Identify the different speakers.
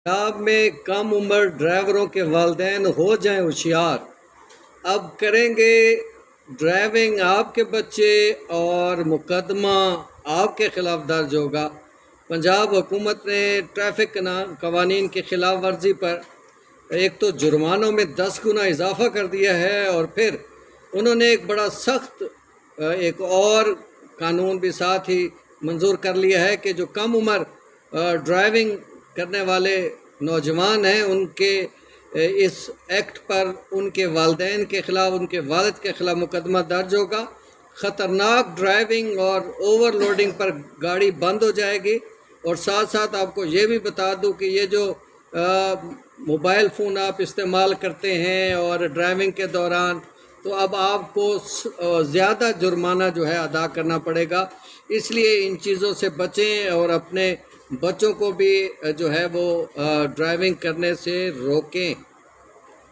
Speaker 1: پنجاب میں کم عمر ڈرائیوروں کے والدین ہو جائیں ہوشیار، اب کریں گے ڈرائیونگ آپ کے بچے اور مقدمہ آپ کے خلاف درج ہوگا۔ پنجاب حکومت نے ٹریفک قوانین کی خلاف ورزی پر ایک تو جرمانوں میں 10 گنا اضافہ کر دیا ہے، اور پھر انہوں نے ایک بڑا سخت ایک اور قانون بھی ساتھ ہی منظور کر لیا ہے کہ جو کم عمر ڈرائیونگ کرنے والے نوجوان ہیں ان کے اس ایکٹ پر ان کے والدین کے خلاف، ان کے والد کے خلاف مقدمہ درج ہوگا۔ خطرناک ڈرائیونگ اور اوور لوڈنگ پر گاڑی بند ہو جائے گی، اور ساتھ ساتھ آپ کو یہ بھی بتا دوں کہ یہ جو موبائل فون آپ استعمال کرتے ہیں اور ڈرائیونگ کے دوران، تو اب آپ کو زیادہ جرمانہ جو ہے ادا کرنا پڑے گا۔ اس لیے ان چیزوں سے بچیں اور اپنے بچوں کو بھی جو ہے وہ ڈرائیونگ کرنے سے روکیں۔